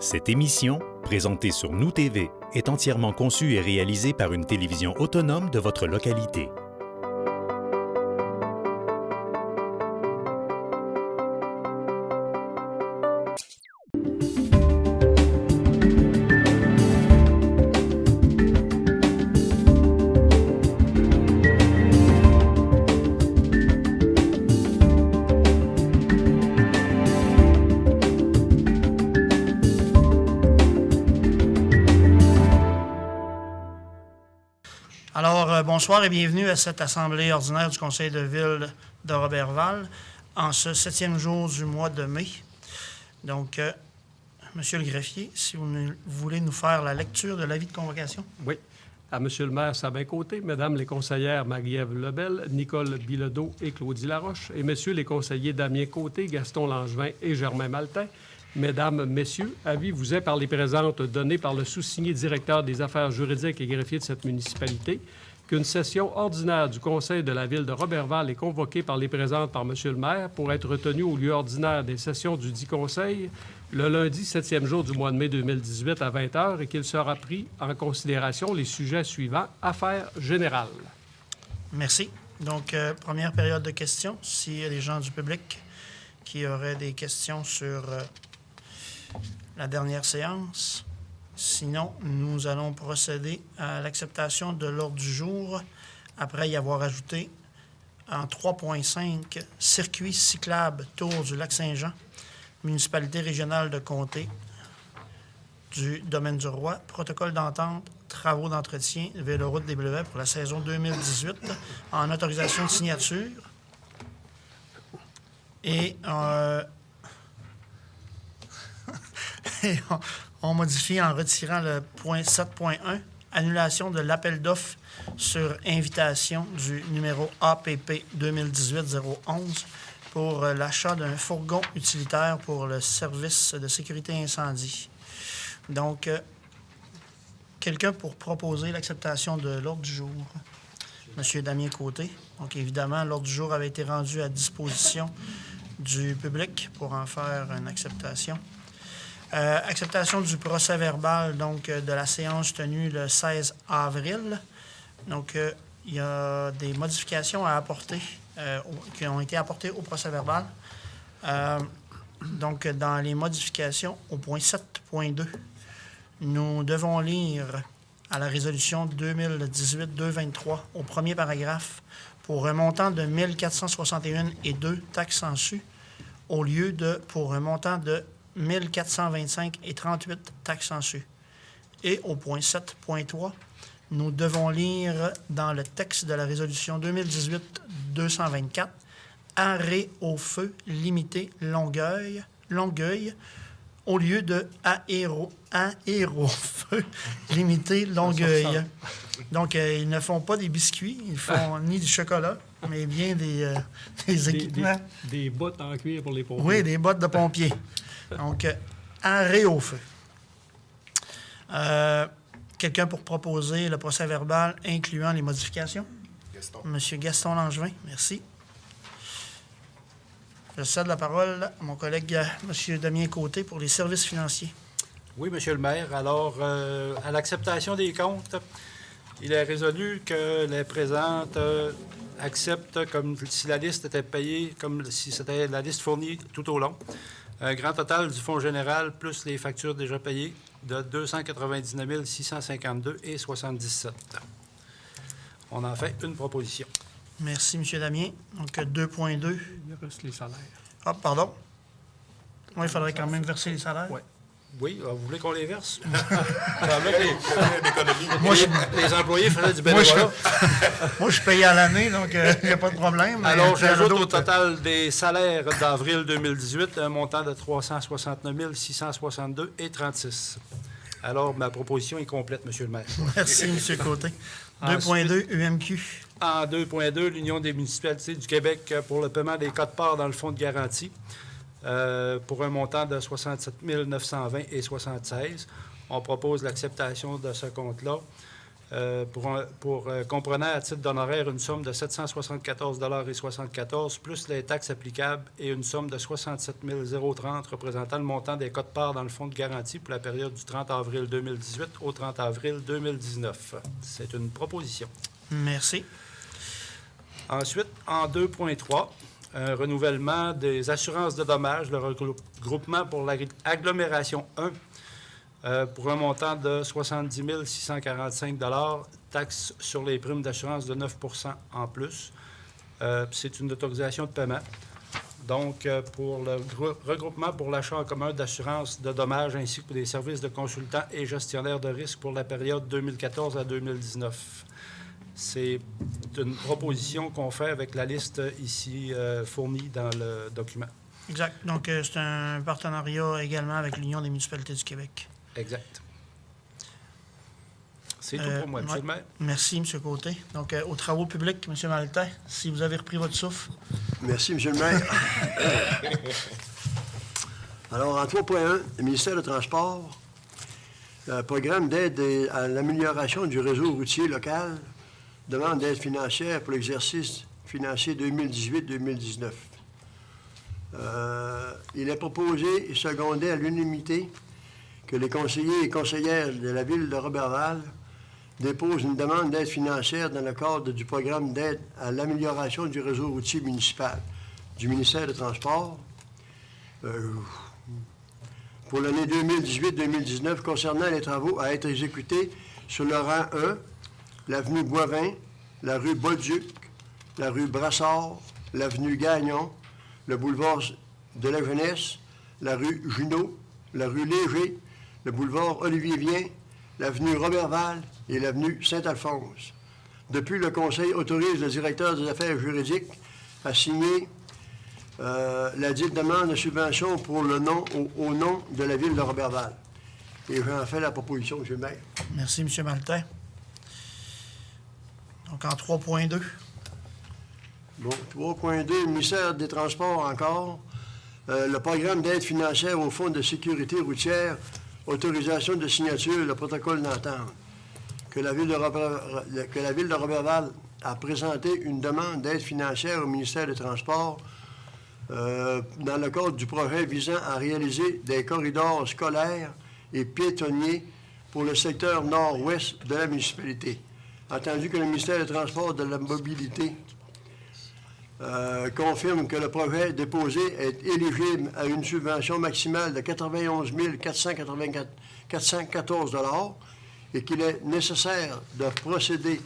Cette émission, présentée sur Nous TV, est entièrement conçue et réalisée par une télévision autonome de votre localité. Bonsoir et bienvenue à cette assemblée ordinaire du Conseil de ville de Roberval en ce 7e jour du mois de mai. Donc, Monsieur le greffier, si vous voulez nous faire la lecture de l'avis de convocation. Oui. À Monsieur le maire Sabin Côté, Mesdames les conseillères Marie-Ève Lebel, Nicole Bilodeau et Claudie Laroche, et Messieurs les conseillers Damien Côté, Gaston Langevin et Germain Maltais, Mesdames, Messieurs, avis vous est par les présentes données par le sous-signé directeur des affaires juridiques et greffier de cette municipalité qu'une session ordinaire du Conseil de la ville de Roberval est convoquée par les présentes par M. le maire pour être retenue au lieu ordinaire des sessions du dit Conseil le lundi 7e jour du mois de mai 2018 à 20h et qu'il sera pris en considération les sujets suivants. Affaires générales. Merci. Donc, première période de questions. S'il y a des gens du public qui auraient des questions sur la dernière séance. Sinon, nous allons procéder à l'acceptation de l'ordre du jour après y avoir ajouté en 3.5 circuit cyclable Tour du Lac-Saint-Jean, municipalité régionale de Comté du Domaine du Roi, protocole d'entente, travaux d'entretien, Véloroute des Bleuets pour la saison 2018 en autorisation de signature. Et on modifie en retirant le point 7.1, annulation de l'appel d'offres sur invitation du numéro APP 2018-011 pour l'achat d'un fourgon utilitaire pour le service de sécurité incendie. Donc, quelqu'un pour proposer l'acceptation de l'ordre du jour? Monsieur Damien Côté. Donc, évidemment, l'ordre du jour avait été rendu à disposition du public pour en faire une acceptation. Acceptation du procès-verbal donc de la séance tenue le 16 avril. Donc, il y a des modifications à apporter qui ont été apportées au procès-verbal. Donc, dans les modifications, au point 7.2, nous devons lire à la résolution 2018-223, au premier paragraphe, pour un montant de 1461,2 taxes en su, au lieu de pour un montant de 1425,38 taxes en su. Et au point 7.3, nous devons lire dans le texte de la résolution 2018-224, arrêt au feu limité Longueuil, au lieu de aéro-feu limité Longueuil. Donc, ils ne font pas des biscuits, ils font ni du chocolat, mais bien des équipements. Des bottes en cuir pour les pompiers. Oui, des bottes de pompiers. Donc, arrêt au feu. Quelqu'un pour proposer le procès-verbal incluant les modifications? Gaston. Monsieur Gaston Langevin, merci. Je cède la parole à mon collègue Monsieur Damien Côté pour les services financiers. Oui, Monsieur le maire. Alors, à l'acceptation des comptes, il est résolu que les présentes acceptent comme si la liste était payée, comme si c'était la liste fournie tout au long. Un grand total du fonds général, plus les factures déjà payées, de 299 652,77. On en fait une proposition. Merci, M. Damien. Donc, 2.2. Il reste les salaires. Ah, pardon. Oui, il faudrait quand même verser les salaires. Ouais. Oui, vous voulez qu'on les verse? Les employés faisaient du bénévolat. Moi, je paye à l'année, donc il n'y a pas de problème. Alors, j'ajoute au total des salaires d'avril 2018 un montant de 369 662,36. Alors, ma proposition est complète, Monsieur le maire. Merci, M. Côté. 2.2 UMQ. En 2.2, l'Union des municipalités du Québec pour le paiement des quotes-parts dans le fonds de garantie pour un montant de 67 920,76. On propose l'acceptation de ce compte-là. comprenant à titre d'honoraire une somme de 774,74 plus les taxes applicables et une somme de 67 030 représentant le montant des quotes-parts dans le fonds de garantie pour la période du 30 avril 2018 au 30 avril 2019. C'est une proposition. Merci. Ensuite, en 2.3, un renouvellement des assurances de dommages, le regroupement pour l'agglomération 1 pour un montant de 70 645 taxes sur les primes d'assurance de 9 % en plus. C'est une autorisation de paiement. Donc, pour le regroupement pour l'achat en commun d'assurance de dommages ainsi que pour des services de consultants et gestionnaires de risques pour la période 2014 à 2019. C'est une proposition qu'on fait avec la liste ici fournie dans le document. Exact. Donc, c'est un partenariat également avec l'Union des municipalités du Québec. Exact. C'est tout pour moi, M. le maire. Merci, M. Côté. Donc, aux travaux publics, M. Maltais, si vous avez repris votre souffle. Merci, M. le maire. Alors, en 3.1, le ministère des Transports, le programme d'aide à l'amélioration du réseau routier local, demande d'aide financière pour l'exercice financier 2018-2019. Il est proposé et secondé à l'unanimité que les conseillers et conseillères de la Ville de Roberval déposent une demande d'aide financière dans le cadre du programme d'aide à l'amélioration du réseau routier municipal du ministère des Transports pour l'année 2018-2019 concernant les travaux à être exécutés sur le rang 1, l'avenue Boivin, la rue Bolduc, la rue Brassard, l'avenue Gagnon, le boulevard de la Jeunesse, la rue Junot, la rue Léger, le boulevard Olivier-Vien, l'avenue Roberval et l'avenue Saint-Alphonse. Depuis, le Conseil autorise le directeur des affaires juridiques à signer la dite demande de subvention pour le nom au nom de la Ville de Roberval. Et j'en fais la proposition, M. le maire. Merci, M. Maltais. Donc, en 3.2. Bon, 3.2, le ministère des Transports encore. Le programme d'aide financière au Fonds de sécurité routière, autorisation de signature, le protocole d'entente. Que la Ville de Roberval a présenté une demande d'aide financière au ministère des Transports dans le cadre du projet visant à réaliser des corridors scolaires et piétonniers pour le secteur nord-ouest de la municipalité. Entendu que le ministère des Transports et de la Mobilité confirme que le projet déposé est éligible à une subvention maximale de 91 414 $ et qu'il est nécessaire de procéder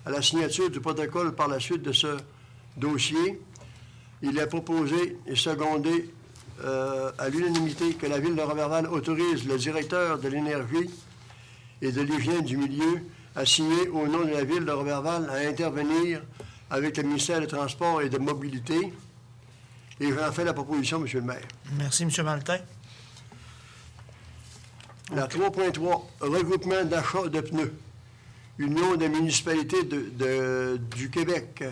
à la signature du protocole par la suite de ce dossier. Il est proposé et secondé à l'unanimité que la Ville de Roberval autorise le directeur de l'Énergie et de l'Hygiène du milieu à signer au nom de la Ville de Roberval à intervenir avec le ministère des Transports et de Mobilité. Et j'en fais la proposition, M. le maire. Merci, M. Maltais. La 3.3, regroupement d'achat de pneus. Union des municipalités du Québec.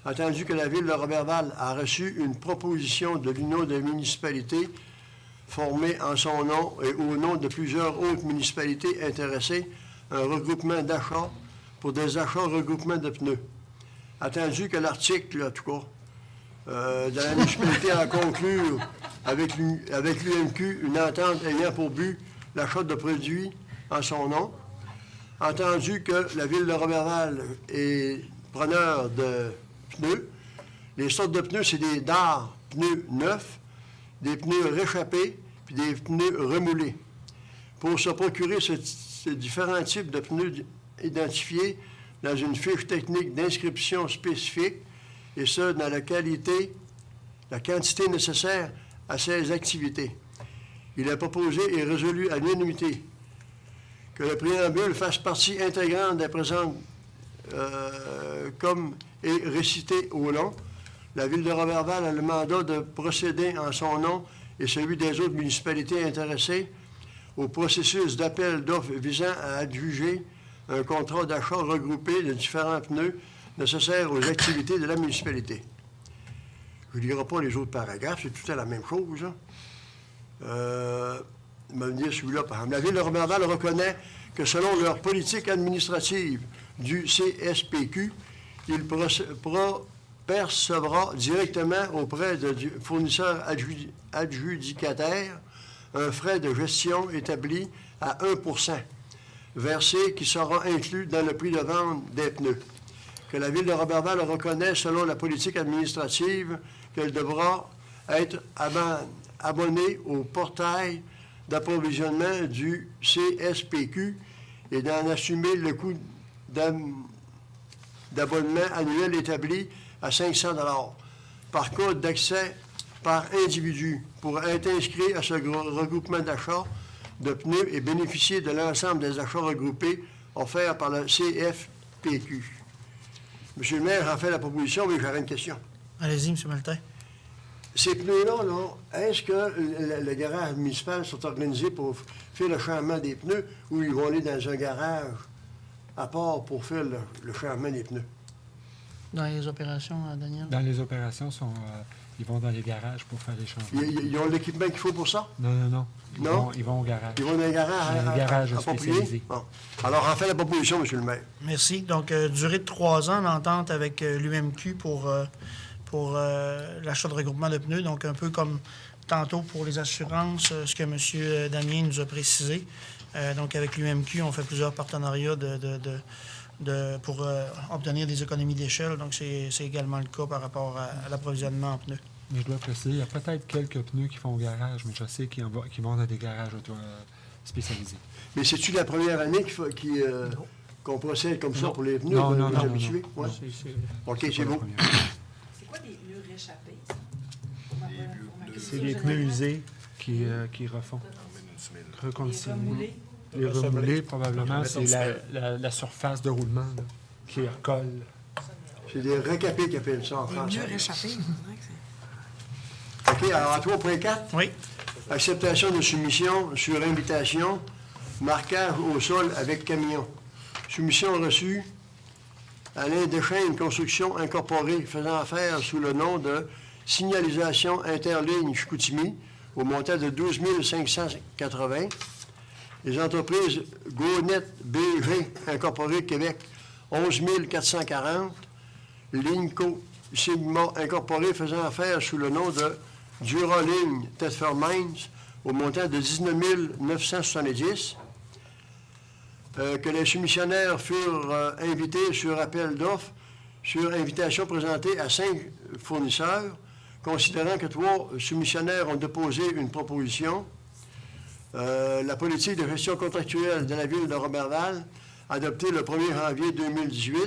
Entendu que la Ville de Roberval a reçu une proposition de l'Union des municipalités formée en son nom et au nom de plusieurs autres municipalités intéressées, un regroupement d'achat pour des achats regroupements de pneus. Attendu que l'article, en tout cas, de la municipalité a conclu avec l'UMQ une entente ayant pour but l'achat de produits en son nom. Entendu que la Ville de Roberval est preneur de pneus. Les sortes de pneus, c'est des dards pneus neufs, des pneus réchappés, puis des pneus remoulés. Pour se procurer ces différents types de pneus identifiés dans une fiche technique d'inscription spécifique, et ce, dans la quantité nécessaire à ces activités. Il est proposé et résolu à l'unanimité que le préambule fasse partie intégrante des présentes comme est récité au long. La Ville de Roberval a le mandat de procéder en son nom et celui des autres municipalités intéressées au processus d'appel d'offres visant à adjuger un contrat d'achat regroupé de différents pneus nécessaires aux activités de la municipalité. Je ne lirai pas les autres paragraphes, c'est tout à la même chose. Me dire celui-là, par exemple. La Ville de Roberval reconnaît que selon leur politique administrative du CSPQ, il percevra directement auprès du fournisseur adjudicataire un frais de gestion établi à 1 % versé qui sera inclus dans le prix de vente des pneus. Que la Ville de Roberval reconnaît, selon la politique administrative, qu'elle devra être abonnée au portail d'approvisionnement du CSPQ et d'en assumer le coût d'abonnement annuel établi à 500 $ par code d'accès par individu pour être inscrit à ce regroupement d'achat de pneus et bénéficier de l'ensemble des achats regroupés offerts par le CFPQ. Monsieur le maire, j'en fais la proposition, mais j'aurais une question. Allez-y, M. Maltais. Ces pneus-là, est-ce que le garage municipal sont organisés pour faire le changement des pneus ou ils vont aller dans un garage à part pour faire le changement des pneus? Dans les opérations, Daniel? Dans les opérations, ils vont dans les garages pour faire les changements. Ils ont l'équipement qu'il faut pour ça? Non. Non? Ils vont au garage. Ils vont dans les garages appropriés? spécialisés. Bon. Alors, en fait la proposition, M. le maire. Merci. Donc, durée de 3 ans, l'entente avec l'UMQ pour l'achat de regroupement de pneus. Donc, un peu comme tantôt pour les assurances, ce que M. Damien nous a précisé. Donc, avec l'UMQ, on fait plusieurs partenariats pour obtenir des économies d'échelle. Donc, c'est également le cas par rapport à l'approvisionnement en pneus. Mais je dois préciser, il y a peut-être quelques pneus qui font au garage, mais je sais qu'ils vont dans des garages spécialisés. Mais c'est-tu la première année qu'on procède comme ça Non. pour les pneus? Non, vous habitués? non. Ouais. OK, c'est pas la bon. première. C'est quoi des pneus réchappés? C'est des pneus usés qui refont. Reconditionnés. Les remoulés, probablement, c'est la surface de roulement là, qui recolle. C'est des recapés qui appellent ça en Des français. pneus réchappés? OK, alors à 3.4, Oui. acceptation de soumission sur invitation, marquage au sol avec camion. Soumission reçue, Alain Deschaines Construction Incorporée, faisant affaire sous le nom de Signalisation Interligne Chicoutimi, au montant de 12 580. Les entreprises Gonet BG Incorporée Québec, 11 440. Lignco Sigma Incorporée faisant affaire sous le nom de Duraligne Thetford Mines, au montant de 19 970. Que les soumissionnaires furent invités sur appel d'offres sur invitation présentée à 5 fournisseurs, considérant que 3 soumissionnaires ont déposé une proposition. La politique de gestion contractuelle de la Ville de Roberval, adoptée le 1er janvier 2018,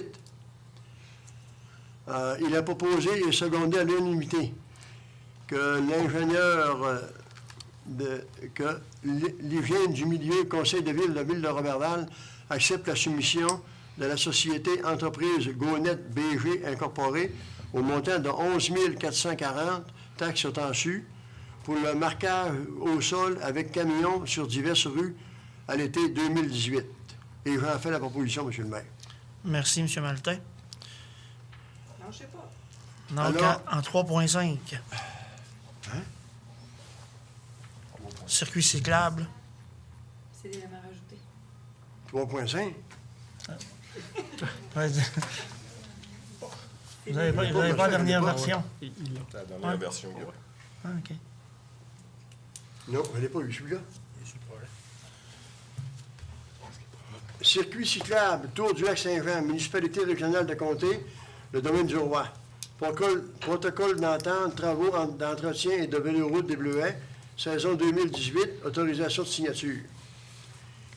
il a proposé et secondé à l'unanimité que l'ingénieur que l'hygiène du milieu Conseil de ville de la Ville de Roberval accepte la soumission de la société entreprise Gonet BG Incorporée au montant de 11 440, taxes tensues, pour le marquage au sol avec camion sur diverses rues à l'été 2018. Et j'en fais la proposition, M. le maire. Merci, M. Maltais. Non, je sais pas. Donc, Alors- en 3.5. Circuit cyclable. C'est l'élément rajouté. 3.5. Vas-y. Vous n'avez pas la dernière version? La dernière version, gars. Ah, OK. Non, je n'ai pas eu celui-là. Circuit cyclable, Tour du Lac-Saint-Jean, municipalité régionale de Comté, le domaine du Roi. Protocole d'entente, travaux d'entretien et de véloroute des Bleuets, saison 2018, autorisation de signature.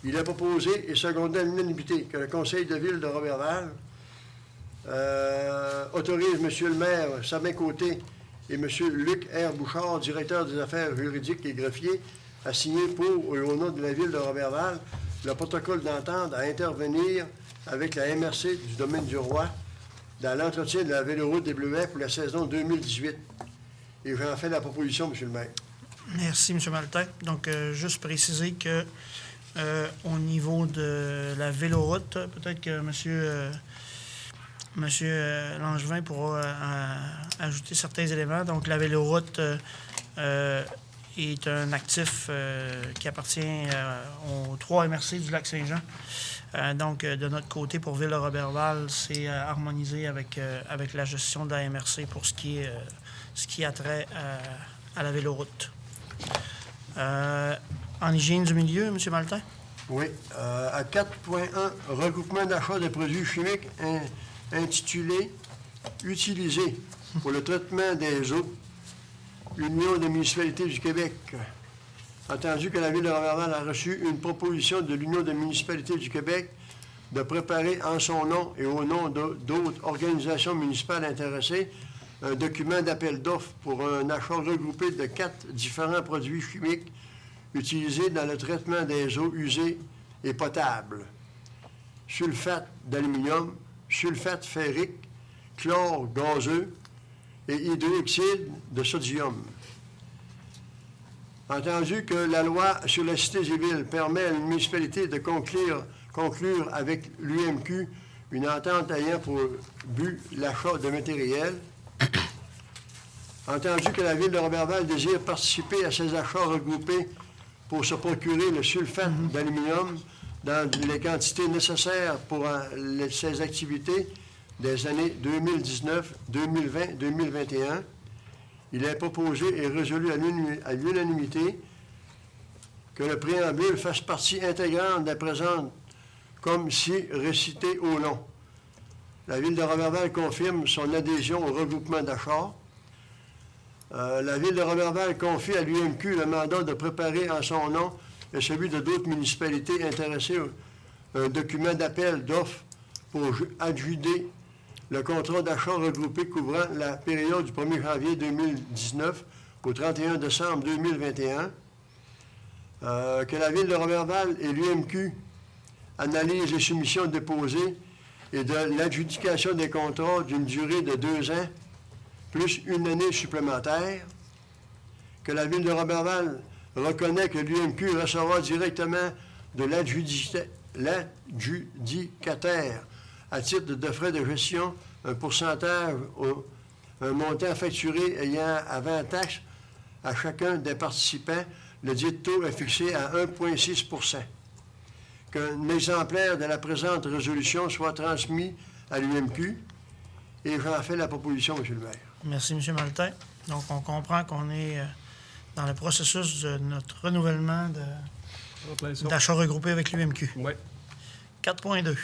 Il a proposé et secondé à l'unanimité que le Conseil de ville de Roberval autorise M. le maire Sabin Côté et M. Luc R. Bouchard, directeur des affaires juridiques et greffier, à signer pour et au nom de la ville de Roberval le protocole d'entente à intervenir avec la MRC du domaine du Roi dans l'entretien de la véloroute des Bleuets pour la saison 2018. Et j'en fais la proposition, M. le maire. Merci, M. Maltais. Donc, juste préciser que au niveau de la véloroute, peut-être que M. Langevin pourra ajouter certains éléments. Donc, la véloroute est un actif qui appartient aux 3 MRC du Lac-Saint-Jean. Donc, de notre côté, pour Ville de Roberval, c'est harmonisé avec la gestion de la MRC pour ce qui a trait à la véloroute. En hygiène du milieu, M. Maltais? Oui. À 4.1, regroupement d'achat de produits chimiques intitulé « Utilisés pour le traitement des eaux ». Union des municipalités du Québec. Entendu que la Ville de Roberval a reçu une proposition de l'Union des municipalités du Québec de préparer en son nom et au nom d'autres organisations municipales intéressées un document d'appel d'offres pour un achat regroupé de 4 différents produits chimiques utilisés dans le traitement des eaux usées et potables. Sulfate d'aluminium, sulfate ferrique, chlore gazeux et hydroxyde de sodium. Entendu que la loi sur la cité civile permet à une municipalité de conclure avec l'UMQ une entente ayant pour but l'achat de matériel, entendu que la Ville de Roberval désire participer à ces achats regroupés pour se procurer le sulfate d'aluminium dans les quantités nécessaires pour ces activités des années 2019, 2020, 2021, il est proposé et résolu à l'unanimité que le préambule fasse partie intégrante de la présente, comme si récité au long. La Ville de Roberval confirme son adhésion au regroupement d'achat. La Ville de Roberval confie à l'UMQ le mandat de préparer en son nom et celui de d'autres municipalités intéressées un document d'appel d'offres pour adjuder le contrat d'achat regroupé couvrant la période du 1er janvier 2019 au 31 décembre 2021, que la Ville de Roberval et l'UMQ analysent les soumissions déposées et de l'adjudication des contrats d'une durée de 2 ans, plus une année supplémentaire, que la Ville de Roberval reconnaît que l'UMQ recevra directement de l'adjudicataire à titre de frais de gestion, un pourcentage, un montant facturé ayant avant taxe à chacun des participants. Le dit taux est fixé à 1,6 %. Qu'un exemplaire de la présente résolution soit transmis à l'UMQ et j'en fais la proposition, M. le maire. Merci, M. Maltais. Donc, on comprend qu'on est dans le processus de notre renouvellement d'achat regroupé avec l'UMQ. Oui. 4.2.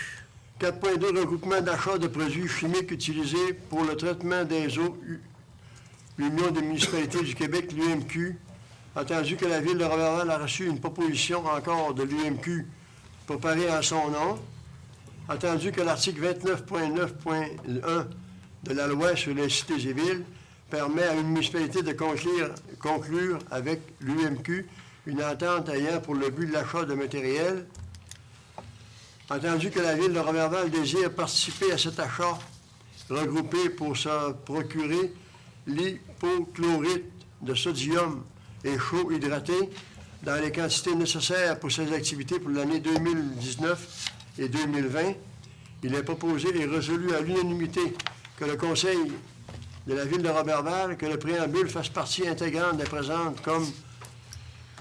4.2, regroupement d'achat de produits chimiques utilisés pour le traitement des eaux. L'Union des municipalités du Québec, l'UMQ, entendu que la Ville de Roberval a reçu une proposition encore de l'UMQ préparée en son nom, entendu que l'article 29.9.1 de la loi sur les cités civiles permet à une municipalité de conclure avec l'UMQ une entente ayant pour le but de l'achat de matériel, entendu que la Ville de Roberval désire participer à cet achat regroupé pour se procurer l'hypochlorite de sodium et chaud hydraté dans les quantités nécessaires pour ces activités pour l'année 2019 et 2020, il est proposé et résolu à l'unanimité que le Conseil de la Ville de Roberval, que le préambule fasse partie intégrante des présentes comme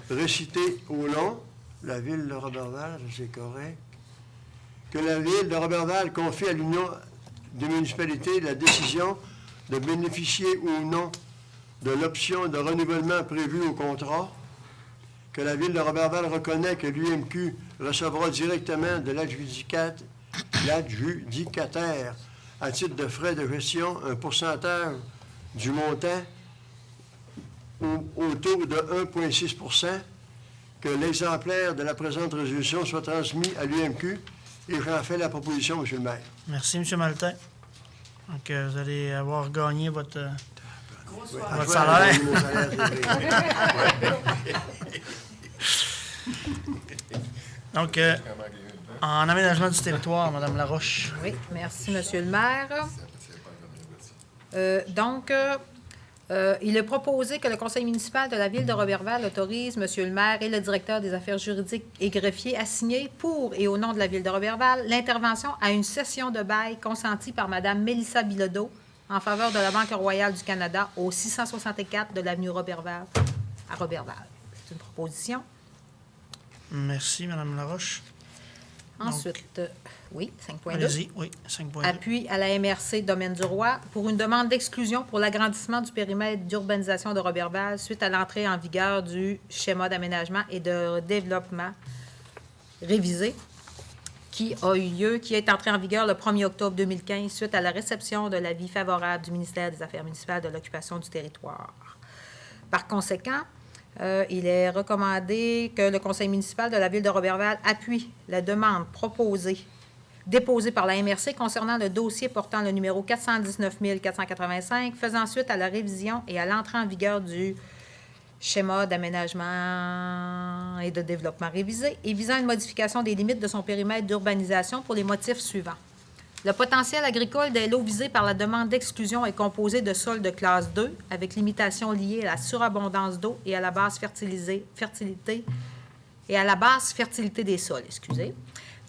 récité au long. La Ville de Roberval, c'est correct. Que la Ville de Roberval confie à l'Union des municipalités la décision de bénéficier ou non de l'option de renouvellement prévue au contrat. Que la Ville de Roberval reconnaît que l'UMQ recevra directement de l'adjudicataire à titre de frais de gestion un pourcentage du montant au taux de 1,6 %, que l'exemplaire de la présente résolution soit transmis à l'UMQ et j'en fais la proposition, M. le maire. Merci, M. Maltais. Donc, vous allez avoir gagné votre Votre salaire. Mon salaire, Donc, en aménagement du territoire, Mme Laroche. Oui, merci, Monsieur le maire. Il est proposé que le conseil municipal de la Ville de Roberval autorise Monsieur le maire et le directeur des affaires juridiques et greffier à signer pour et au nom de la Ville de Roberval l'intervention à une cession de bail consentie par Mme Mélissa Bilodeau en faveur de la Banque royale du Canada au 664 de l'avenue Roberval à Roberval. C'est une proposition. Merci, Mme Laroche. Ensuite, oui, 5.2. Allez-y, oui, 5.2. Appui à la MRC Domaine du Roi pour une demande d'exclusion pour l'agrandissement du périmètre d'urbanisation de Roberval suite à l'entrée en vigueur du schéma d'aménagement et de développement révisé qui est entré en vigueur le 1er octobre 2015 suite à la réception de l'avis favorable du ministère des Affaires municipales de l'occupation du territoire. Par conséquent, il est recommandé que le conseil municipal de la ville de Roberval appuie la demande déposée par la MRC concernant le dossier portant le numéro 419 485, faisant suite à la révision et à l'entrée en vigueur du schéma d'aménagement et de développement révisé et visant une modification des limites de son périmètre d'urbanisation pour les motifs suivants. Le potentiel agricole des lots visés par la demande d'exclusion est composé de sols de classe 2 avec limitations liées à la surabondance d'eau et à la basse fertilité des sols.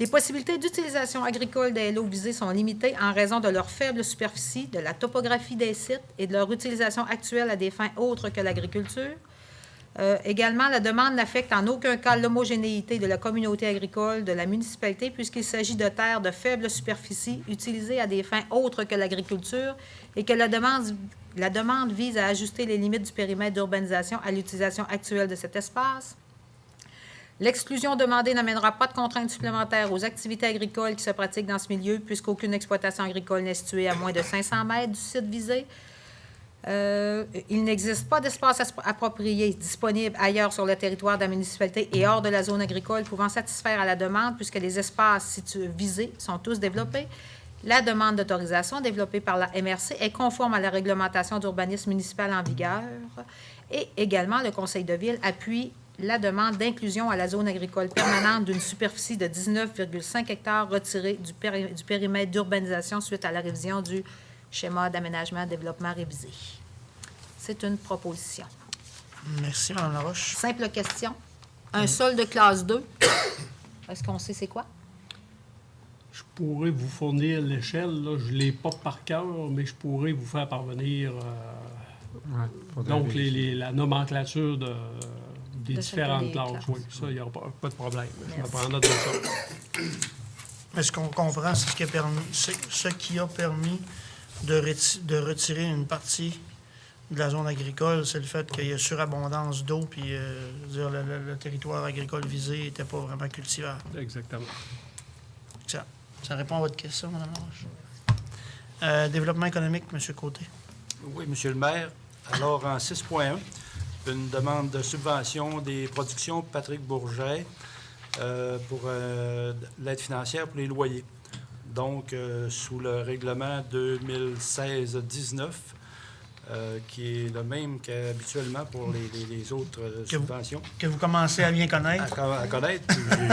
Les possibilités d'utilisation agricole des lots visés sont limitées en raison de leur faible superficie, de la topographie des sites et de leur utilisation actuelle à des fins autres que l'agriculture. Également, la demande n'affecte en aucun cas l'homogénéité de la communauté agricole de la municipalité puisqu'il s'agit de terres de faible superficie utilisées à des fins autres que l'agriculture et que la demande vise à ajuster les limites du périmètre d'urbanisation à l'utilisation actuelle de cet espace. L'exclusion demandée n'amènera pas de contraintes supplémentaires aux activités agricoles qui se pratiquent dans ce milieu puisqu'aucune exploitation agricole n'est située à moins de 500 mètres du site visé. Il n'existe pas d'espace approprié disponible ailleurs sur le territoire de la municipalité et hors de la zone agricole pouvant satisfaire à la demande puisque les espaces visés sont tous développés. La demande d'autorisation développée par la MRC est conforme à la réglementation d'urbanisme municipal en vigueur et également le conseil de ville appuie la demande d'inclusion à la zone agricole permanente d'une superficie de 19,5 hectares retirée du périmètre d'urbanisation suite à la révision du schéma d'aménagement et développement révisé. C'est une proposition. Merci, Mme Laroche. Simple question. Un sol de classe 2, est-ce qu'on sait c'est quoi? Je pourrais vous fournir l'échelle, là. Je ne l'ai pas par cœur, mais je pourrais vous faire parvenir donc la nomenclature des différentes classes. Oui, ça, il n'y aura pas de problème. Merci. Je vais prendre note de ça. Est-ce qu'on comprend ce qui a permis de retirer une partie de la zone agricole, c'est le fait qu'il y a surabondance d'eau, puis le territoire agricole visé n'était pas vraiment cultivable. Exactement. Ça répond à votre question, Mme Laroche. Développement économique, M. Côté. Oui, M. le maire. Alors, en 6.1, une demande de subvention des productions Patrick Bourget pour l'aide financière pour les loyers. Donc, sous le règlement 2016-19, qui est le même qu'habituellement pour les autres subventions. Que vous commencez à bien connaître. À connaître.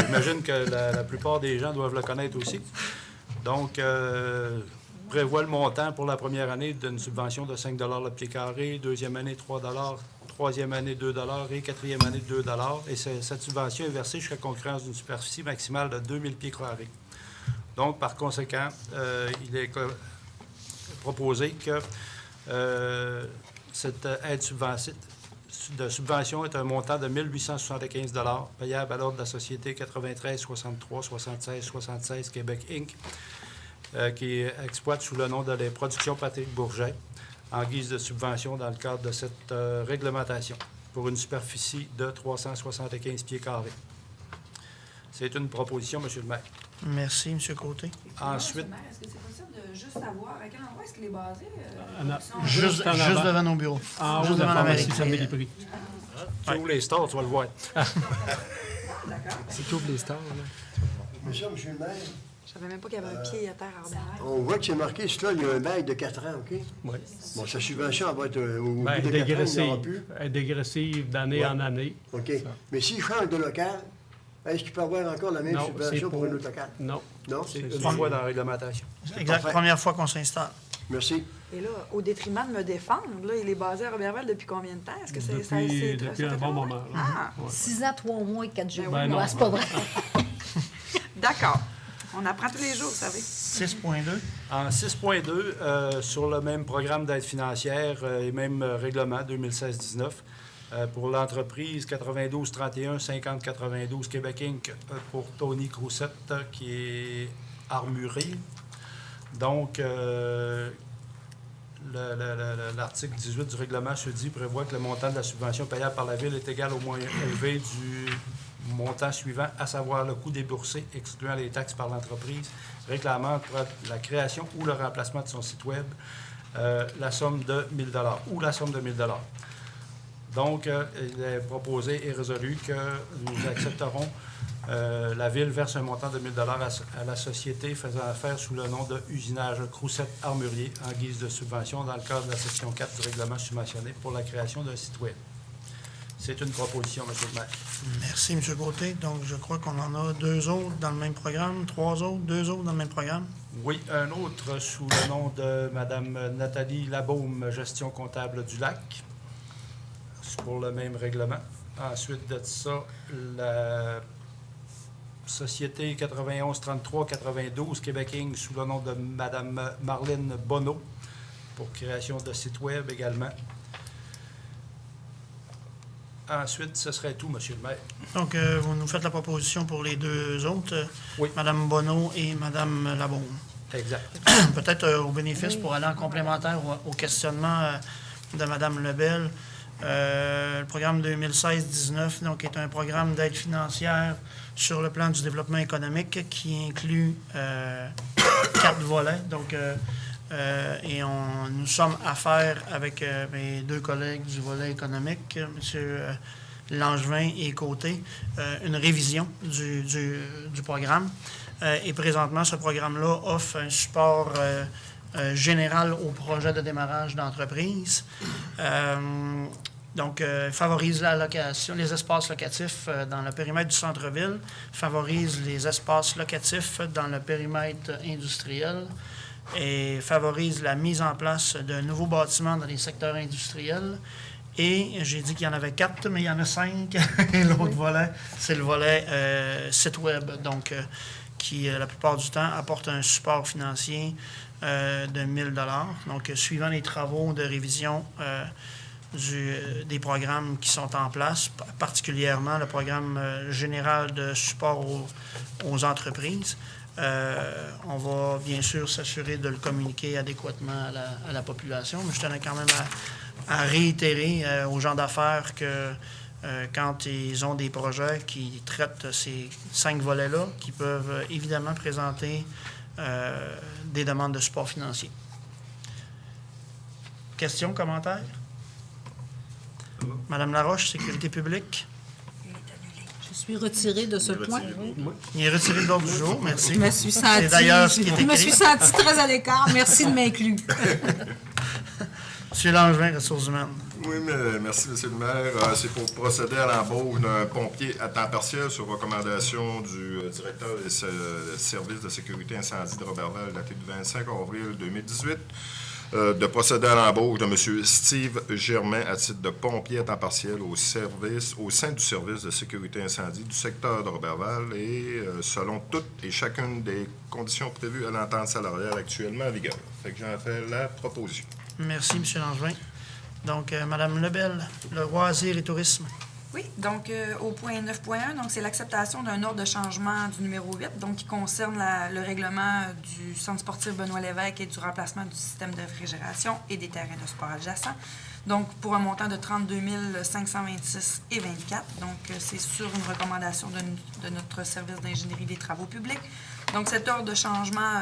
J'imagine que la plupart des gens doivent le connaître aussi. Donc, prévoit le montant pour la première année d'une subvention de 5 le pied carré, deuxième année 3 troisième année 2 et quatrième année 2 Et cette subvention est versée jusqu'à concurrence d'une superficie maximale de 2000 pieds carrés. Donc, par conséquent, il est proposé que cette aide de subvention est un montant de 1 875 payable à l'ordre de la Société 93 63 76 76 Québec Inc., qui exploite sous le nom de les productions Patrick Bourget en guise de subvention dans le cadre de cette réglementation pour une superficie de 375 pieds carrés. C'est une proposition, M. le maire. Merci, M. Côté. Ensuite, Est-ce que c'est possible de juste savoir à quel endroit est-ce qu'il est basé? Juste en avant. devant nos bureaux. En haut Juste de la devant la pharmacie mairie. Saint-Mélie-Prix. tu ouvres les stores, tu vas le voir. C'est tout les stars, là. Monsieur le maire, Je savais même pas qu'il y avait un pied à terre à Robert. on voit que c'est marqué, là, il y a un bail de 4 ans, OK? Oui. Bon, sa subvention, elle va être au bout Bien, de 4 ans, il n'y aura dégressive. plus. Elle est dégressive d'année Ouais. en année. OK. Mais s'il change de local, est-ce qu'il peut avoir encore la même Non, subvention c'est pour pour- un autre local? Non. Non? C'est Une ça. fois dans la réglementation. Exact. Parfait. Première fois qu'on s'installe. Merci. Et là, au détriment de me défendre, là, il est basé à Roberval depuis combien de temps? Est-ce que c'est Depuis un bon moment. là. Ah, Ouais. 6 ans, 3 mois et 4 jours. Ben non. Ouais, c'est pas vrai. d'accord. On apprend tous les jours, vous savez. 6.2. En 6.2, sur le même programme d'aide financière et même règlement 2016-19, Pour l'entreprise, 9231 5092 Québec Inc. Pour Tony Croussette, qui est armurier. Donc, l'article 18 du règlement SUDI prévoit que le montant de la subvention payable par la Ville est égal au moyen élevé du montant suivant, à savoir le coût déboursé, excluant les taxes par l'entreprise, réclamant pour la création ou le remplacement de son site Web, la somme de 1 000 $ ou la somme de 1 000 $. Donc, il est proposé et résolu que nous accepterons. La Ville verse un montant de 1 000 $ à la société faisant affaire sous le nom de Usinage Croussette Armurier en guise de subvention dans le cadre de la section 4 du règlement subventionné pour la création d'un site Web. C'est une proposition, M. le maire. Merci, M. Côté. Donc, je crois qu'on en a 2 autres dans le même programme, 3 autres, 2 autres dans le même programme. Oui, un autre sous le nom de Mme Nathalie Labaume, gestion comptable du lac, pour le même règlement. Ensuite de ça, la Société 9133-92 Québec Inc. sous le nom de Mme Marlène Bonneau, pour création de site Web également. Ensuite, ce serait tout, M. le maire. Donc, vous nous faites la proposition pour les 2 autres, Oui. Mme Bonneau et Mme Labaume. Exact. Peut-être au bénéfice pour aller en complémentaire au questionnement de Mme Lebel. Le programme 2016-19 donc, est un programme d'aide financière sur le plan du développement économique qui inclut 4 volets. Donc, et nous sommes à faire avec mes 2 collègues du volet économique, M. Langevin et Côté, une révision du programme. Et présentement, ce programme-là offre un support général au projet de démarrage d'entreprise. Donc, favorise la location, les espaces locatifs dans le périmètre du centre-ville, favorise les espaces locatifs dans le périmètre industriel et favorise la mise en place de nouveaux bâtiments dans les secteurs industriels. Et j'ai dit qu'il y en avait 4, mais il y en a 5. Et l'autre volet, c'est le volet site Web, donc qui, la plupart du temps, apporte un support financier de 1 000 $. Donc, suivant les travaux de révision des programmes qui sont en place, particulièrement le programme général de support aux entreprises. On va bien sûr s'assurer de le communiquer adéquatement à la population, mais je tenais quand même à réitérer aux gens d'affaires que quand ils ont des projets qui traitent ces 5 volets-là, qui peuvent évidemment présenter des demandes de support financier. Questions, commentaires? Madame Laroche, Sécurité publique. Je suis retirée de ce point. Il est retiré de l'ordre du jour, merci. Je me suis sentie, C'est d'ailleurs ce qui est écrit. je me suis sentie très à l'écart. Merci de m'inclure. M. Langevin, Ressources humaines. Oui, mais merci, M. le maire. C'est pour procéder à l'embauche d'un pompier à temps partiel sur recommandation du directeur des services de sécurité incendie de Roberval, daté du 25 avril 2018. De procéder à l'embauche de M. Steve Germain à titre de pompier à temps partiel au sein du service de sécurité incendie du secteur de Roberval et selon toutes et chacune des conditions prévues à l'entente salariale actuellement en vigueur. Fait que j'en fais la proposition. Merci, M. Langevin. Donc, Mme Lebel, le loisir et tourisme. Oui, donc au point 9.1, donc c'est l'acceptation d'un ordre de changement du numéro 8, donc qui concerne le règlement du centre sportif Benoît Lévesque et du remplacement du système de réfrigération et des terrains de sport adjacents. Donc, pour un montant de 32 526,24 $. Donc, c'est sur une recommandation de notre service d'ingénierie des travaux publics. Donc, cet ordre de changement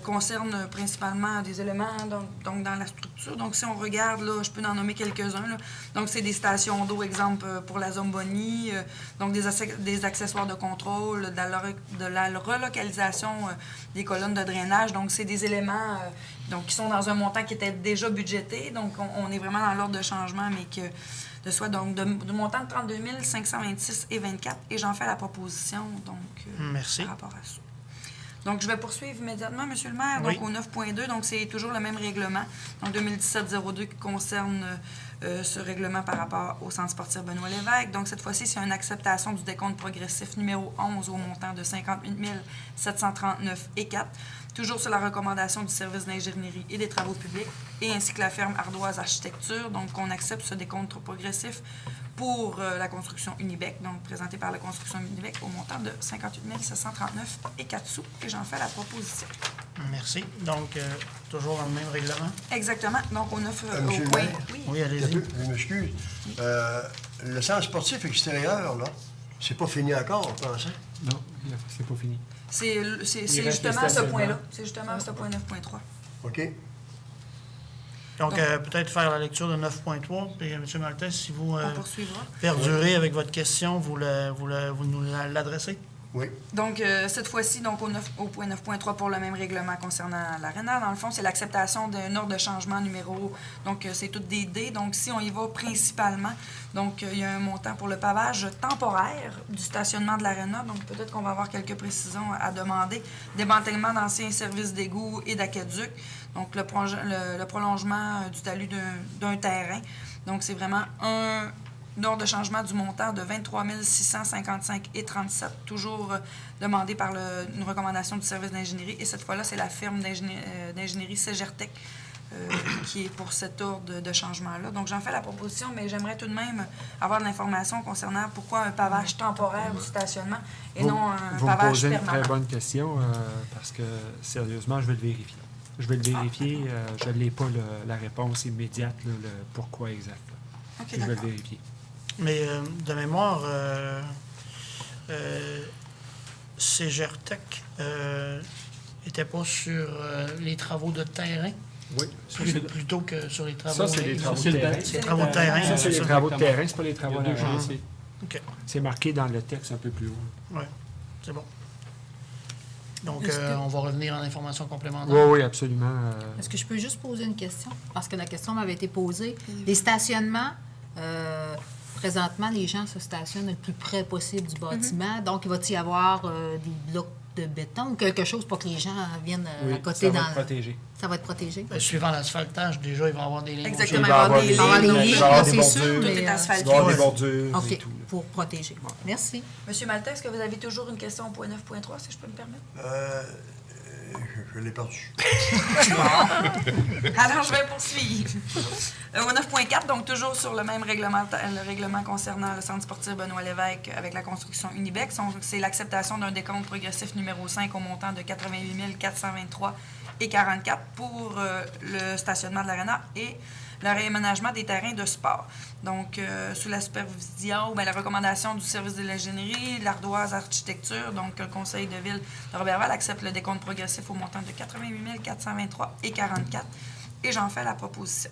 concerne principalement des éléments donc dans la structure. Donc, si on regarde, là, je peux en nommer quelques-uns. Là. Donc, c'est des stations d'eau, exemple, pour la Zomboni, donc des accessoires de contrôle, de la relocalisation des colonnes de drainage. Donc, c'est des éléments donc, qui sont dans un montant qui était déjà budgété. Donc, on est vraiment dans l'ordre de changement, mais que de soit donc de montant de 32 526,24 $. Et j'en fais la proposition, donc, Merci. Par rapport à ça. Donc, je vais poursuivre immédiatement, M. le maire. Oui. Donc, au 9.2, donc c'est toujours le même règlement. Donc, 2017-02 qui concerne ce règlement par rapport au Centre sportif Benoît Lévesque. Donc, cette fois-ci, c'est une acceptation du décompte progressif numéro 11 au montant de 58 739,04, toujours sur la recommandation du service d'ingénierie et des travaux publics, et ainsi que la firme Ardoise Architecture. Donc, on accepte ce décompte progressif pour la construction Unibec, donc présenté par la construction Unibec au montant de 58 739,04 sous. Et j'en fais la proposition. Merci. Donc, toujours dans le même règlement? Exactement. Donc, on offre Monsieur au le point... maire? Oui, allez-y. Je m'excuse. Le centre sportif extérieur, là, c'est pas fini encore, on pense, hein? Non, c'est pas fini. C'est reste justement les ce point-là. stationnements. C'est justement ce point 9.3. OK? Donc, peut-être faire la lecture de 9.3. Puis, M. Maltais, si vous On poursuivra. perdurez avec votre question, vous nous l'adressez? Oui. Donc, cette fois-ci, donc au point 9.3 pour le même règlement concernant l'ARENA, dans le fond, c'est l'acceptation d'un ordre de changement numéro. Donc, c'est toutes des D. Donc, si on y va principalement, donc, il y a un montant pour le pavage temporaire du stationnement de l'ARENA. Donc, peut-être qu'on va avoir quelques précisions à demander. Démantèlement d'anciens services d'égout et d'aqueduc. Donc, le prolongement du talus d'un terrain. Donc, c'est vraiment un ordre de changement du montant de 23 655,37, toujours demandé par une recommandation du service d'ingénierie. Et cette fois-là, c'est la firme d'ingénierie Segertec qui est pour cet ordre de changement-là. Donc, j'en fais la proposition, mais j'aimerais tout de même avoir de l'information concernant pourquoi un pavage temporaire du stationnement et non un Vous me pavage posez une permanent. très bonne question, parce que, sérieusement, je vais le vérifier. Je vais le vérifier. Je n'ai pas la réponse immédiate, le pourquoi exact. OK, Je vais le d'accord. vérifier. Mais de mémoire, Segertec n'était pas sur les travaux de terrain, Oui. plutôt que sur les travaux... Ça, c'est les travaux de terrain. C'est les travaux de terrain. Ça, c'est les travaux de terrain, c'est pas les travaux Il y a deux d'agence. chantiers. OK, C'est marqué dans le texte un peu plus haut. oui, c'est bon. Donc, Est-ce que- on va revenir en information complémentaire. Oui, oui, absolument. Est-ce que je peux juste poser une question? Parce que la question m'avait été posée. Les stationnements, présentement, les gens se stationnent le plus près possible du bâtiment. Donc, il va-t-il y avoir des blocs de béton ou quelque chose pour que les gens viennent Oui, à côté ça va dans... être protégé. Ça va être protégé? Suivant l'asphaltage, déjà, il va y avoir des lignes. Exactement. Il va y avoir des des Il va y avoir lignes, des il lignes, va y avoir là, des c'est sûr, bordures. Tout mais... est asphalté. Il va y avoir des Ouais. bordures et OK, tout. pour protéger. Merci. Monsieur Maltais, est-ce que vous avez toujours une question au point 9.3, si je peux me permettre? Je l'ai perdu. Alors, je vais poursuivre. Au 9.4, donc toujours sur le même règlement, le règlement concernant le centre sportif Benoît Lévesque avec la construction Unibec, c'est l'acceptation d'un décompte progressif numéro 5 au montant de 88 423,44 pour le stationnement de l'ARENA et le réaménagement des terrains de sport. Donc, sous la supervision, la recommandation du service de l'ingénierie, l'Ardoise Architecture, donc le conseil de ville de Roberval accepte le décompte progressif au montant de 88 423,44 et j'en fais la proposition.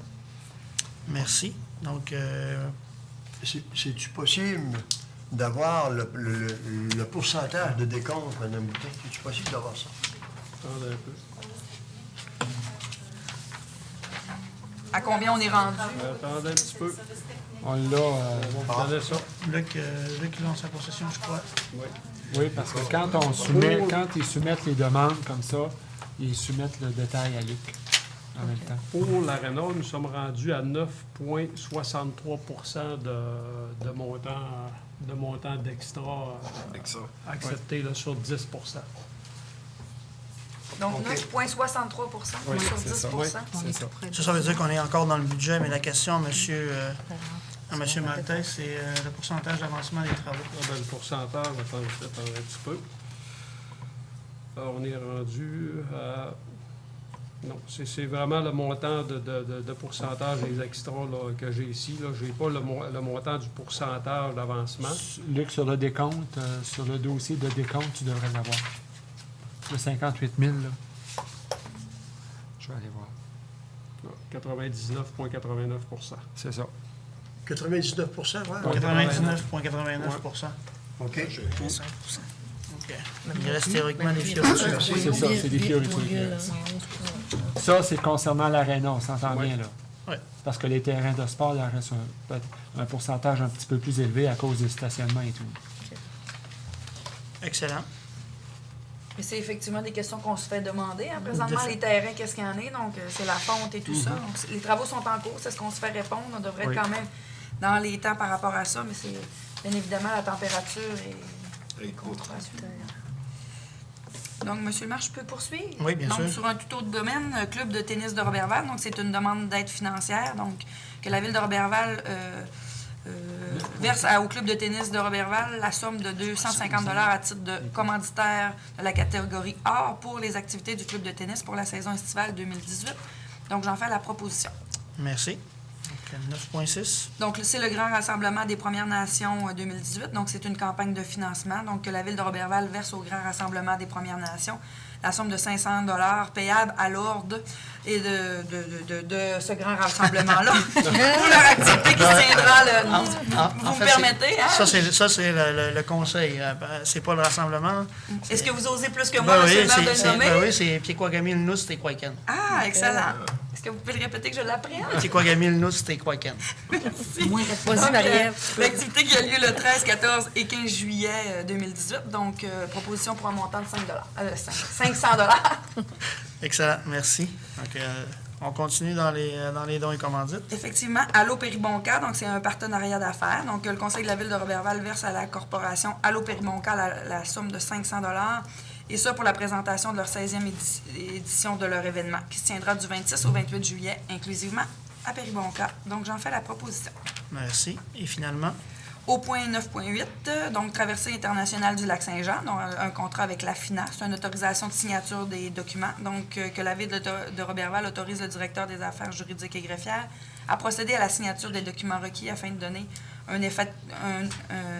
Merci. Donc, C'est-tu possible d'avoir le pourcentage de décompte, Mme Boutin? C'est-tu possible d'avoir ça? Attendez un peu. À combien on est rendu? Attendez un petit peu. On l'a... On va vous donner ça. Luc lance sa possession, je crois. oui, parce que quand ils soumettent les demandes comme ça, ils soumettent le détail à Luc en même temps. Pour l'ARENA, nous sommes rendus à 9,63 de montant d'extra Avec ça. accepté là, sur 10 Donc, OK. 9,63 Oui, sur c'est 10 ça. On C'est est ça. tout près de Ça veut dire qu'on est encore dans le budget, mais la question à M. Maltais, c'est le pourcentage d'avancement des travaux. Le pourcentage, attendez un petit peu. Alors, on est rendu à... Non, c'est vraiment le montant de pourcentage des extras là, que j'ai ici. Je n'ai pas le montant du pourcentage d'avancement. Luc, sur le décompte, sur le dossier de décompte, tu devrais l'avoir. Le 58 000, là. Je vais aller voir. 99,89 C'est ça. 99 oui? 99,89 OK. OK. Il reste théoriquement des fioritures. C'est ça, c'est des fioritures. Ça, c'est concernant l'aréna, on s'entend bien, là. Ouais. Parce que les terrains de sport, il en reste un pourcentage un petit peu plus élevé à cause du stationnement et tout. Excellent. Mais c'est effectivement des questions qu'on se fait demander. Hein. Présentement, les terrains, qu'est-ce qu'il y en a? Donc, c'est la fonte et tout ça. Donc, les travaux sont en cours. C'est ce qu'on se fait répondre. On devrait être quand même dans les temps par rapport à ça, mais c'est bien évidemment la température et donc, M. le maire, je peux poursuivre? Oui, bien sûr. Donc, sur un tout autre domaine, club de tennis de Roberval. Donc, c'est une demande d'aide financière. Donc, que la Ville de Roberval verse au club de tennis de Roberval la somme de 250 $ à titre de commanditaire de la catégorie A pour les activités du club de tennis pour la saison estivale 2018. Donc, j'en fais la proposition. Merci. Donc, 9,6. Donc, c'est le Grand Rassemblement des Premières Nations 2018. Donc, c'est une campagne de financement. Donc, que la Ville de Roberval verse au Grand Rassemblement des Premières Nations la somme de 500 $ payable à l'ordre et de ce grand rassemblement-là pour leur activité qui se tiendra vous me permettez, hein? Ça, c'est le conseil. C'est pas le rassemblement. Est-ce que vous osez plus que moi, M. le maire, de le nommer? Oui, c'est Piquagami, le Nous, c'était Quaken. Ah, excellent. Est-ce que vous pouvez le répéter que je l'apprenne? Piquagami, le Nous, c'était Quaken. Merci. Vas-y, Marie-Ève. L'activité qui a lieu le 13, 14 et 15 juillet 2018. Donc, proposition pour un montant de 500 $. Excellent, merci. Donc, on continue dans les dons et commandites. Effectivement, Allo Péribonca, donc c'est un partenariat d'affaires. Donc, le Conseil de la Ville de Roberval verse à la corporation Allo Péribonca la somme de 500 $, et ça pour la présentation de leur 16e édition de leur événement, qui se tiendra du 26 au 28 juillet, inclusivement à Péribonca. Donc, j'en fais la proposition. Merci. Et finalement? Au point 9.8, donc traversée internationale du lac Saint-Jean, donc un contrat avec la FINA. C'est une autorisation de signature des documents. Donc, que la Ville de Roberval autorise le directeur des affaires juridiques et greffières à procéder à la signature des documents requis afin de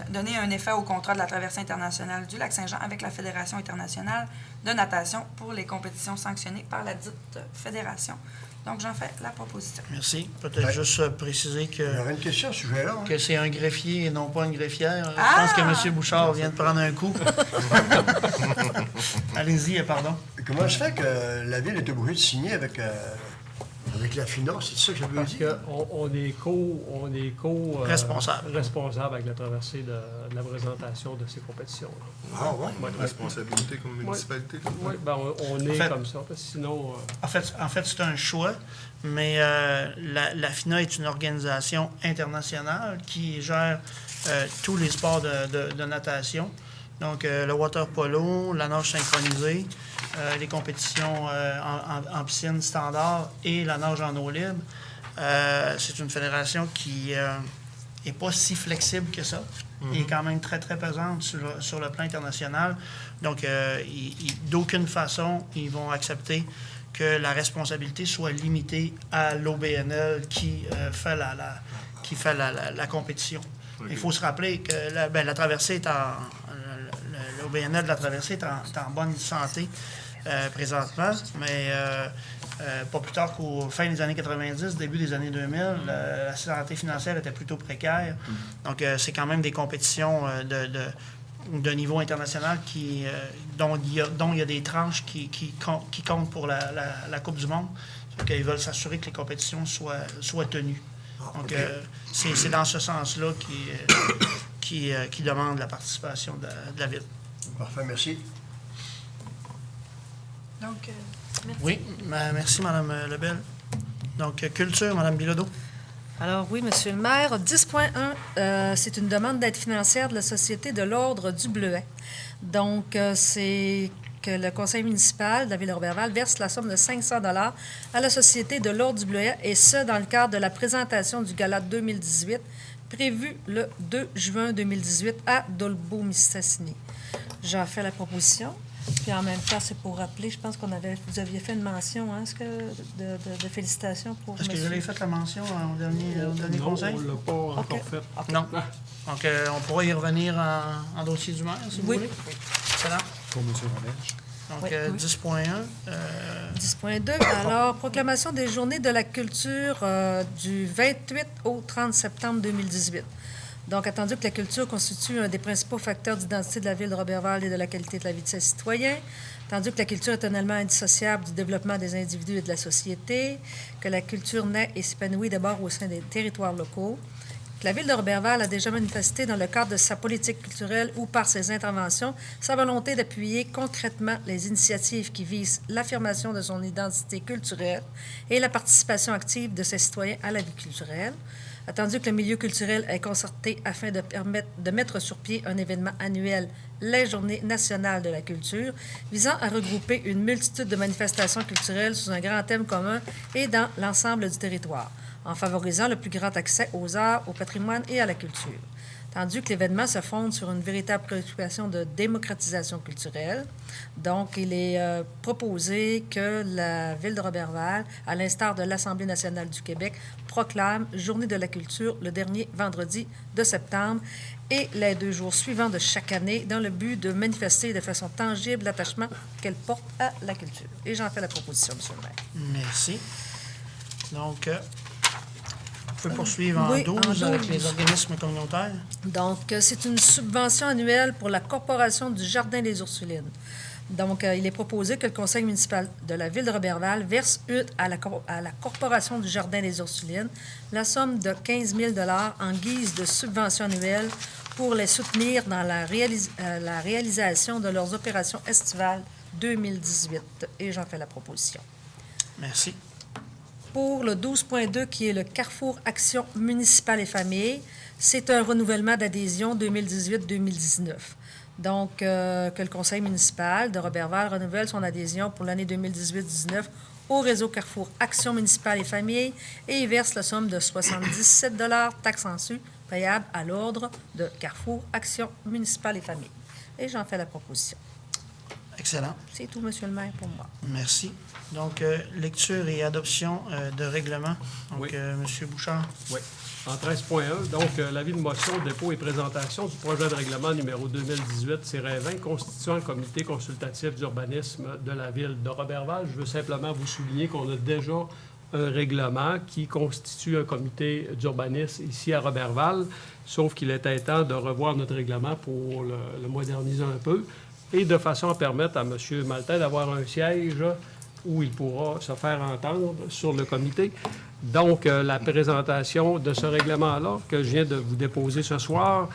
donner un effet au contrat de la traversée internationale du lac Saint-Jean avec la Fédération internationale de natation pour les compétitions sanctionnées par la dite fédération. Donc, j'en fais la proposition. Merci. Peut-être juste préciser que... Il y aurait une question à ce sujet-là. Hein? Que c'est un greffier et non pas une greffière. Ah! Je pense que M. Bouchard vient de prendre un coup. Allez-y, pardon. Comment se fait que la Ville est obligée de signer avec la finance? C'est ça que je veux dire? On est Responsable avec la traversée de la présentation de ces compétitions-là. Ah, ouais? Responsabilité comme municipalité. Oui, ben, on est comme ça, parce que sinon... En fait, c'est un choix, mais la FINA est une organisation internationale qui gère tous les sports de natation. Donc, le water polo, la nage synchronisée, les compétitions en piscine standard et la nage en eau libre. C'est une fédération qui n'est pas si flexible que ça. Elle est quand même très, très pesante sur le plan international. Donc, d'aucune façon, ils vont accepter que la responsabilité soit limitée à l'OBNL qui fait la compétition. Okay. Il faut se rappeler que la traversée est l'OBNL de la traversée est en bonne santé présentement, mais pas plus tard qu'au fin des années 90, début des années 2000, la santé financière était plutôt précaire. Donc, c'est quand même des compétitions de niveau international dont il y a des tranches qui comptent pour la Coupe du Monde. Donc, ils veulent s'assurer que les compétitions soient tenues. Donc, c'est dans ce sens-là qui demande la participation de la Ville. Parfait, merci. Donc, merci. Oui, merci, Mme Lebel. Donc, culture, Mme Bilodeau. Alors oui, Monsieur le maire, 10.1, c'est une demande d'aide financière de la Société de l'Ordre du Bleuet. Donc, c'est que le conseil municipal de la Ville de Roberval verse la somme de 500 $ à la Société de l'Ordre du Bleuet, et ce, dans le cadre de la présentation du gala 2018, prévu le 2 juin 2018 à Dolbeau-Mistassini. J'en fais la proposition. Puis en même temps, c'est pour rappeler, je pense vous aviez fait une mention, hein, de félicitations pour... Est-ce que vous avez fait la mention au dernier conseil? Non, on ne l'a pas encore fait. Okay. Non. Donc, on pourra y revenir en dossier du maire, si vous voulez. Excellent. Pour M. Roberge. Donc, 10.1. 10.2. Alors, proclamation des Journées de la culture du 28 au 30 septembre 2018. Donc, attendu que la culture constitue un des principaux facteurs d'identité de la Ville de Roberval et de la qualité de la vie de ses citoyens, attendu que la culture est un élément indissociable du développement des individus et de la société, que la culture naît et s'épanouit d'abord au sein des territoires locaux, La Ville de Roberval a déjà manifesté dans le cadre de sa politique culturelle ou par ses interventions sa volonté d'appuyer concrètement les initiatives qui visent l'affirmation de son identité culturelle et la participation active de ses citoyens à la vie culturelle. Attendu que le milieu culturel est concerté afin de mettre sur pied un événement annuel, les Journées nationales de la culture, visant à regrouper une multitude de manifestations culturelles sous un grand thème commun et dans l'ensemble du territoire, en favorisant le plus grand accès aux arts, au patrimoine et à la culture. Tandis que l'événement se fonde sur une véritable préoccupation de démocratisation culturelle. Donc, il est proposé que la Ville de Roberval, à l'instar de l'Assemblée nationale du Québec, proclame Journée de la culture le dernier vendredi de septembre et les 2 jours suivants de chaque année dans le but de manifester de façon tangible l'attachement qu'elle porte à la culture. Et j'en fais la proposition, M. le maire. Merci. Donc, vous pouvez poursuivre en Oui, 12 en avec 12. les organismes communautaires. Donc, c'est une subvention annuelle pour la Corporation du Jardin des Ursulines. Donc, il est proposé que le Conseil municipal de la Ville de Roberval verse à la Corporation du Jardin des Ursulines la somme de 15 000 en guise de subvention annuelle pour les soutenir dans la réalisation de leurs opérations estivales 2018. Et j'en fais la proposition. Merci. Pour le 12.2, qui est le Carrefour Action municipale et famille, c'est un renouvellement d'adhésion 2018-2019. Donc, que le conseil municipal de Roberval renouvelle son adhésion pour l'année 2018-19 au réseau Carrefour Action municipale et famille et y verse la somme de 77 taxes en su payable à l'ordre de Carrefour Action municipale et famille. Et j'en fais la proposition. Excellent. C'est tout, Monsieur le maire, pour moi. Merci. Donc, lecture et adoption de règlement. Donc, Oui. M. Bouchard. Oui. En 13.1, donc, l'avis de motion, dépôt et présentation du projet de règlement numéro 2018-20 constituant le comité consultatif d'urbanisme de la Ville de Roberval. Je veux simplement vous souligner qu'on a déjà un règlement qui constitue un comité d'urbanisme ici à Roberval, sauf qu'il était temps de revoir notre règlement pour le moderniser un peu et de façon à permettre à M. Maltais d'avoir un siège où il pourra se faire entendre sur le comité. Donc, la présentation de ce règlement-là que je viens de vous déposer ce soir,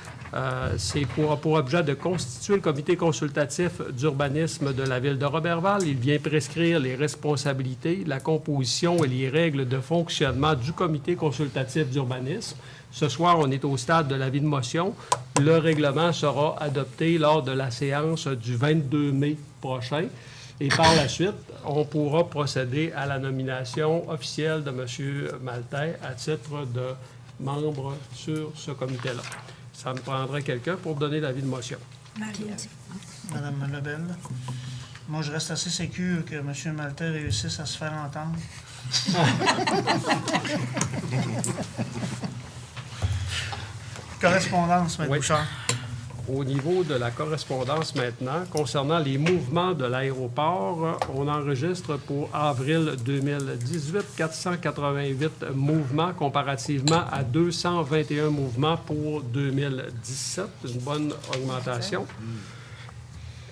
c'est pour objet de constituer le comité consultatif d'urbanisme de la Ville de Roberval. Il vient prescrire les responsabilités, la composition et les règles de fonctionnement du comité consultatif d'urbanisme. Ce soir, on est au stade de l'avis de motion. Le règlement sera adopté lors de la séance du 22 mai prochain. Et par la suite, on pourra procéder à la nomination officielle de M. Maltais à titre de membre sur ce comité-là. Ça me prendrait quelqu'un pour donner l'avis de motion. Madame Lebel. Moi, je reste assez sécure que M. Maltais réussisse à se faire entendre. Correspondance, M. Oui. Bouchard. Au niveau de la correspondance maintenant, concernant les mouvements de l'aéroport, on enregistre pour avril 2018 488 mouvements comparativement à 221 mouvements pour 2017. Une bonne augmentation.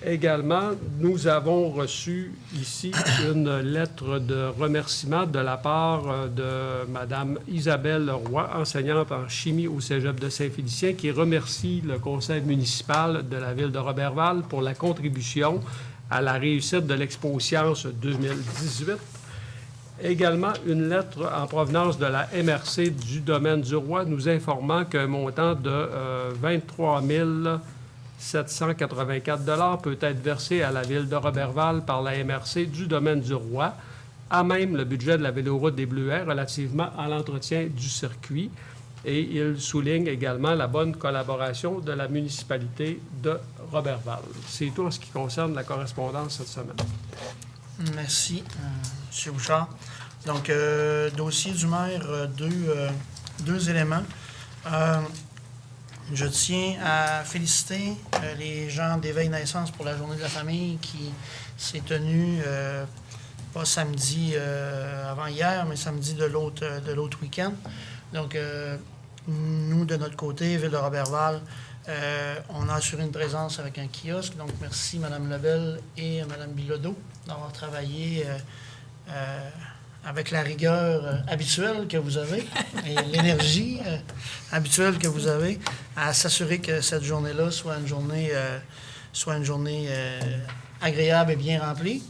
Également, nous avons reçu ici une lettre de remerciement de la part de Mme Isabelle Roy, enseignante en chimie au Cégep de Saint-Félicien, qui remercie le conseil municipal de la Ville de Roberval pour la contribution à la réussite de l'Expo Sciences 2018. Également, une lettre en provenance de la MRC du domaine du Roi nous informant qu'un montant de 23 784 peut être versé à la Ville de Roberval par la MRC du domaine du Roi, à même le budget de la Véloroute des Bleuets relativement à l'entretien du circuit. Et il souligne également la bonne collaboration de la municipalité de Roberval. C'est tout en ce qui concerne la correspondance cette semaine. Merci, M. Bouchard. Donc, dossier du maire, deux éléments. Je tiens à féliciter les gens d'Éveil Naissance pour la Journée de la famille qui s'est tenue, pas samedi avant-hier, mais samedi de l'autre week-end. Donc, nous, de notre côté, Ville de Roberval, on a assuré une présence avec un kiosque. Donc, merci Mme Lebel et Mme Bilodeau d'avoir travaillé avec la rigueur habituelle que vous avez et l'énergie habituelle que vous avez, à s'assurer que cette journée-là soit une journée agréable et bien remplie.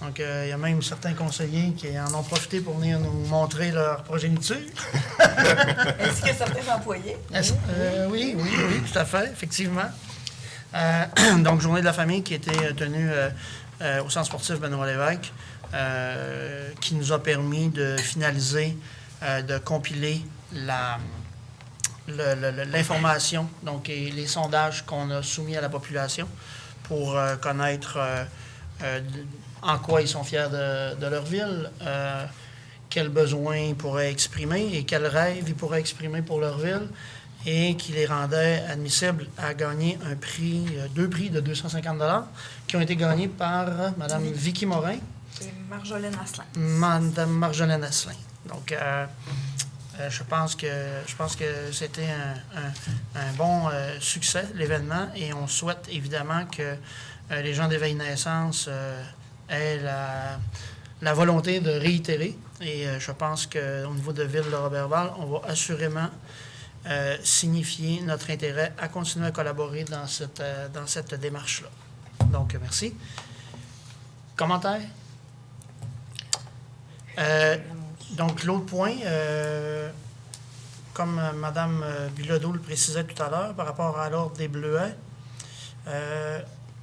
Donc, il y a même certains conseillers qui en ont profité pour venir nous montrer leur progéniture. Est-ce que certains employés? Oui, tout à fait, effectivement. Donc, journée de la famille qui était tenue au centre sportif Benoît Lévesque, qui nous a permis de finaliser, de compiler l'information, donc et les sondages qu'on a soumis à la population pour connaître en quoi ils sont fiers de leur ville, quels besoins ils pourraient exprimer et quels rêves ils pourraient exprimer pour leur ville, et qui les rendait admissibles à gagner deux prix de 250 $ qui ont été gagnés par Mme Vicky Morin Et Marjolaine Asselin. Mme Marjolaine Asselin. Donc, je pense que c'était un bon succès, l'événement, et on souhaite évidemment que les gens d'Éveil Naissance aient la volonté de réitérer. Et je pense qu'au niveau de Ville de Roberval, on va assurément signifier notre intérêt à continuer à collaborer dans cette démarche-là. Donc, merci. Commentaires? Donc, l'autre point, comme Mme Bilodeau le précisait tout à l'heure, par rapport à l'ordre des Bleuets,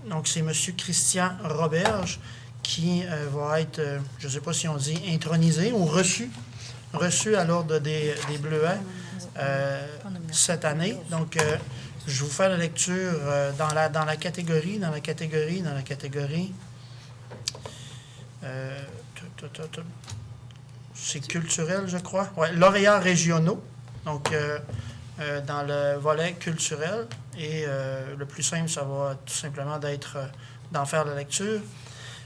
donc c'est M. Christian Roberge qui va être, je ne sais pas si on dit intronisé ou reçu à l'ordre des Bleuets cette année. Donc, je vous fais la lecture dans la catégorie. C'est culturel, je crois. Oui, lauréats régionaux. Donc, dans le volet culturel. Et le plus simple, ça va tout simplement d'en faire la lecture.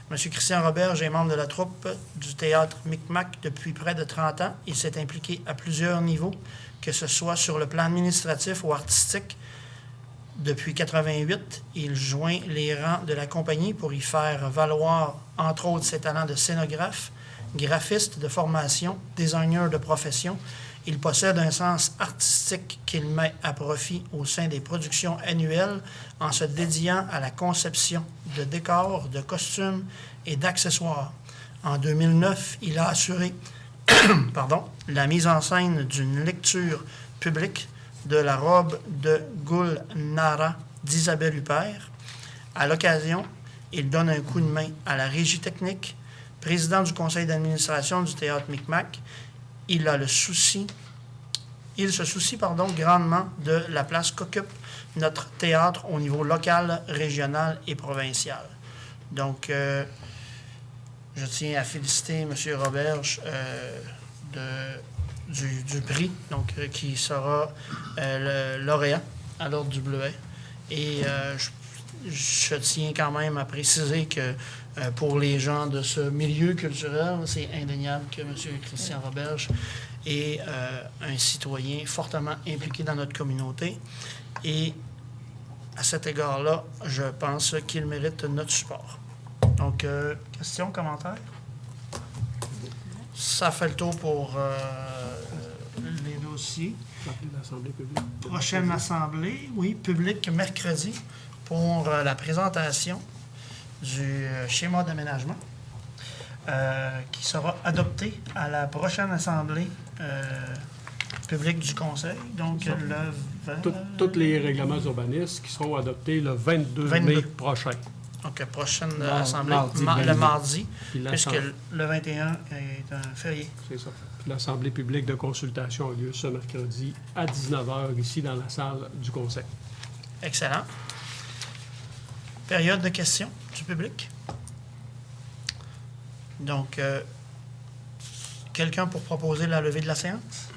M. Christian Roberge est membre de la troupe du théâtre Micmac depuis près de 30 ans. Il s'est impliqué à plusieurs niveaux, que ce soit sur le plan administratif ou artistique. Depuis 1988, il joint les rangs de la compagnie pour y faire valoir, entre autres, ses talents de scénographe, graphiste de formation, designer de profession. Il possède un sens artistique qu'il met à profit au sein des productions annuelles en se dédiant à la conception de décors, de costumes et d'accessoires. En 2009, il a assuré la mise en scène d'une lecture publique de la robe de Gulnara d'Isabelle Huppert. À l'occasion, il donne un coup de main à la régie technique, président du conseil d'administration du théâtre Micmac. Il se soucie grandement de la place qu'occupe notre théâtre au niveau local, régional et provincial. Donc, je tiens à féliciter M. Roberge du prix, donc, qui sera le lauréat à l'ordre du Bleuet. Et je tiens quand même à préciser que pour les gens de ce milieu culturel, c'est indéniable que M. Christian Roberge est un citoyen fortement impliqué dans notre communauté. Et à cet égard-là, je pense qu'il mérite notre support. Donc, questions, commentaires? Ça fait le tour pour les dossiers. L'Assemblée publique. Prochaine assemblée, oui, publique mercredi pour la présentation du schéma d'aménagement qui sera adopté à la prochaine assemblée publique du Conseil. Donc, Tous les règlements urbanistes qui seront adoptés le 22 mai prochain. Donc, prochaine assemblée, le mardi, puisque le 21 est un férié. C'est ça. Puis l'Assemblée publique de consultation a lieu ce mercredi à 19h ici dans la salle du Conseil. Excellent. Période de questions du public. Donc, quelqu'un pour proposer la levée de la séance?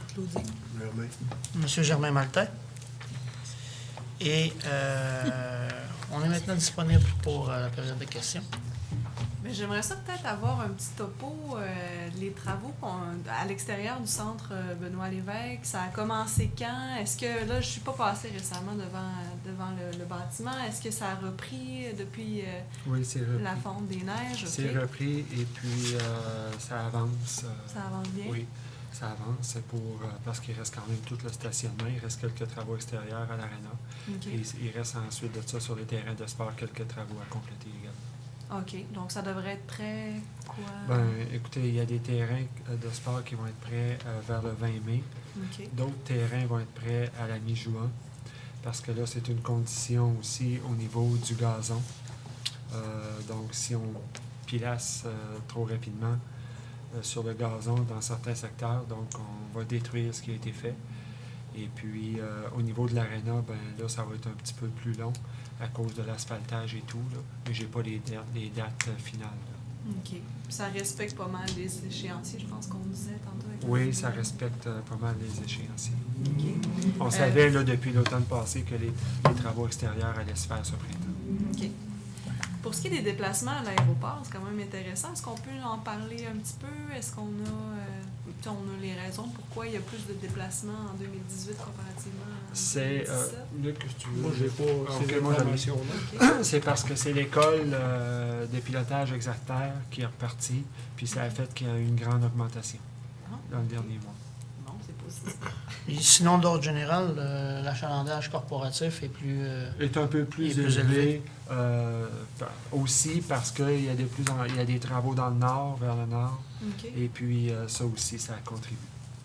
Monsieur Germain Maltais. Et on est maintenant disponible pour la période de questions. Mais j'aimerais ça peut-être avoir un petit topo, les travaux à l'extérieur du centre Benoît Lévesque. Ça a commencé quand? Est-ce que, là, je suis pas passée récemment devant le bâtiment. Est-ce que ça a repris depuis Oui, c'est repris. la fonte des neiges? C'est repris et puis ça avance. Ça avance bien? Oui, ça avance parce qu'il reste quand même tout le stationnement. Il reste quelques travaux extérieurs à l'aréna. Okay. Et il reste ensuite de ça sur les terrains de sport quelques travaux à compléter également. OK. Donc, ça devrait être prêt, quoi? Ben, écoutez, il y a des terrains de sport qui vont être prêts vers le 20 mai. OK. D'autres terrains vont être prêts à la mi-juin, parce que là, c'est une condition aussi au niveau du gazon. Donc, si on pilasse trop rapidement sur le gazon dans certains secteurs, donc on va détruire ce qui a été fait. Et puis, au niveau de l'aréna, ben là, ça va être un petit peu plus long à cause de l'asphaltage et tout, là. Mais je n'ai pas les dates finales. Là. OK. Ça respecte pas mal les échéanciers, je pense qu'on disait tantôt. Oui, ça respecte pas mal les échéanciers. OK. On savait là, depuis l'automne passé que les travaux extérieurs allaient se faire ce printemps. OK. Pour ce qui est des déplacements à l'aéroport, c'est quand même intéressant. Est-ce qu'on peut en parler un petit peu? Est-ce qu'on a les raisons pourquoi il y a plus de déplacements en 2018 comparativement à 2017? Luc, que tu veux? Moi, j'ai pas ces informations-là. Okay. C'est parce que c'est l'école de pilotage exactaire qui est repartie, puis ça a fait qu'il y a eu une grande augmentation dans le dernier mois. Bon, c'est positif. Et sinon, d'ordre général, l'achalandage corporatif est un peu plus élevé. Aussi parce qu'il y a des travaux dans le nord, vers le nord. Okay. Et puis, ça aussi, ça contribue.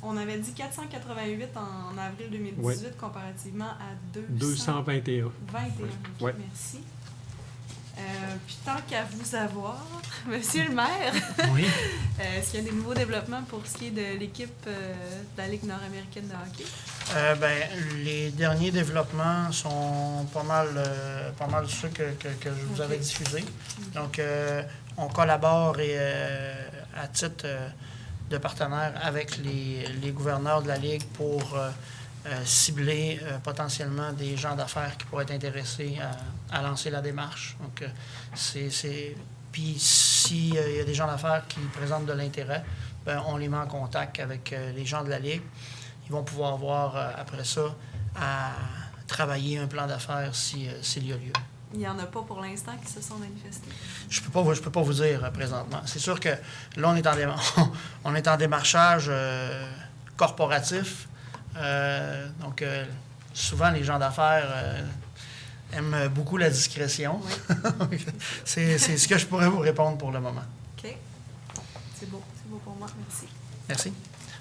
On avait dit 488 en avril 2018 oui. Comparativement à 221. 21, oui. OK, merci. Puis tant qu'à vous avoir, Monsieur le maire, oui. Est-ce qu'il y a des nouveaux développements pour ce qui est de l'équipe de la Ligue nord-américaine de hockey? Les derniers développements sont pas mal ceux que je vous avais diffusés. Donc, on collabore à titre de partenaire avec les gouverneurs de la Ligue pour cibler potentiellement des gens d'affaires qui pourraient être intéressés à lancer la démarche. Donc, puis s'il y a des gens d'affaires qui présentent de l'intérêt, ben, on les met en contact avec les gens de la Ligue. Ils vont pouvoir voir après ça à travailler un plan d'affaires s'il y a lieu. Il n'y en a pas pour l'instant qui se sont manifestés? Je peux pas vous dire présentement. C'est sûr que là, on est en démarchage corporatif. Donc, souvent, les gens d'affaires aiment beaucoup la discrétion. Oui. C'est ce que je pourrais vous répondre pour le moment. OK. C'est beau pour moi. Merci. Merci.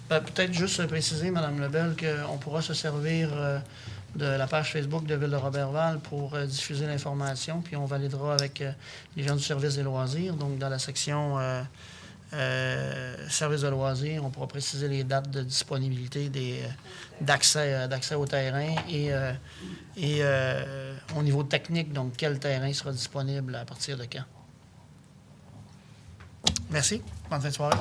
Peut-être juste préciser, Mme Lebel, qu'on pourra se servir de la page Facebook de Ville de Roberval pour diffuser l'information, puis on validera avec les gens du service des loisirs. Donc, dans la section service de loisirs, on pourra préciser les dates de disponibilité d'accès au terrain et au niveau technique, donc quel terrain sera disponible à partir de quand. Merci. Bonne fin de soirée.